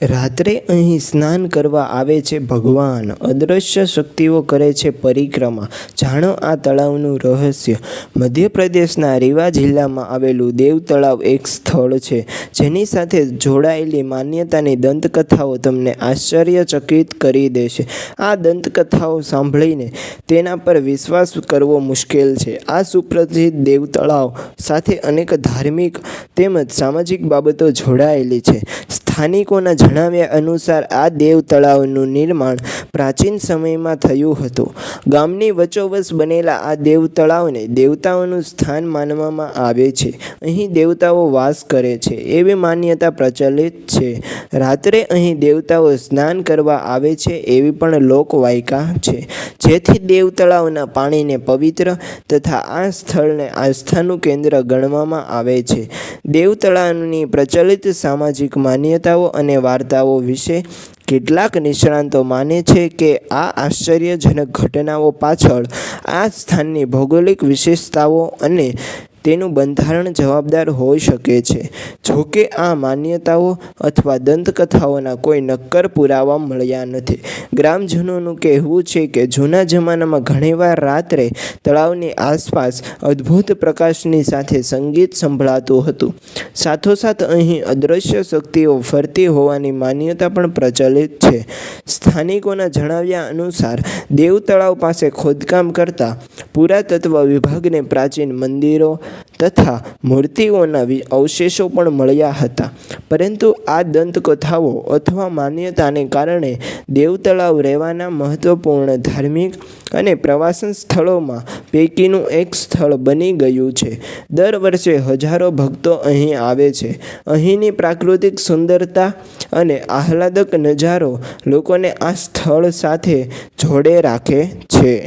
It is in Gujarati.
રાત્રે અહીં સ્નાન કરવા આવે છે ભગવાન. અદૃશ્ય શક્તિઓ કરે છે પરિક્રમા. જાણો આ તળાવનું રહસ્ય. મધ્યપ્રદેશના રીવા જિલ્લામાં આવેલું દેવ તળાવ એક સ્થળ છે જેની સાથે જોડાયેલી માન્યતાની દંતકથાઓ તમને આશ્ચર્યચકિત કરી દેશે. આ દંતકથાઓ સાંભળીને તેના પર વિશ્વાસ કરવો મુશ્કેલ છે. આ સુપ્રસિદ્ધ દેવ તળાવ સાથે અનેક ધાર્મિક તેમજ સામાજિક બાબતો જોડાયેલી છે. સ્થાનિકોના જણાવ્યા અનુસાર આ દેવ તળાવનું નિર્માણ પ્રાચીન સમયમાં થયું હતું. ગામની વચ્ચોવચ બનેલા આ દેવ તળાવને દેવતાઓનું સ્થાન માનવામાં આવે છે. અહીં દેવતાઓ વાસ કરે છે એવી માન્યતા પ્રચલિત છે. રાત્રે અહીં દેવતાઓ સ્નાન કરવા આવે છે એવી પણ લોકવાયકા છે, જેથી દેવ તળાવના પાણીને પવિત્ર તથા આ સ્થળને આસ્થાનું કેન્દ્ર ગણવામાં આવે છે. દેવ તળાવની પ્રચલિત સામાજિક માન્યતાઓ અને વાર્તાઓ વિશે કેટલાક નિષ્ણાતો માને છે કે આ આશ્ચર્યજનક ઘટનાઓ પાછળ આ સ્થાનની ભૌગોલિક વિશેષતાઓ અને તેનું બંધારણ જવાબદાર હોઈ શકે છે. જોકે આ માન્યતાઓ અથવા દંતકથાઓના કોઈ નક્કર પુરાવા મળ્યા નથી. ગ્રામજનોનું કહેવું છે કે જૂના જમાનામાં ઘણીવાર રાત્રે તળાવની આસપાસ અદ્ભુત પ્રકાશની સાથે સંગીત સંભળાતું હતું. સાથોસાથ અહીં અદૃશ્ય શક્તિઓ ફરતી હોવાની માન્યતા પણ પ્રચલિત છે. સ્થાનિકોના જણાવ્યા અનુસાર દેવ તળાવ પાસે ખોદકામ કરતા પુરાતત્વ વિભાગને પ્રાચીન મંદિરો તથા મૂર્તિઓના અવશેષો પણ મળ્યા હતા. પરંતુ આ દંતકથાઓ અથવા માન્યતાને કારણે દેવ તળાવ રહેવાના મહત્વપૂર્ણ ધાર્મિક અને પ્રવાસન સ્થળોમાં પૈકીનું એક સ્થળ બની ગયું છે. દર વર્ષે હજારો ભક્તો અહીં આવે છે. અહીંની પ્રાકૃતિક સુંદરતા અને આહલાદક નજારો લોકોને આ સ્થળ સાથે જોડે રાખે છે.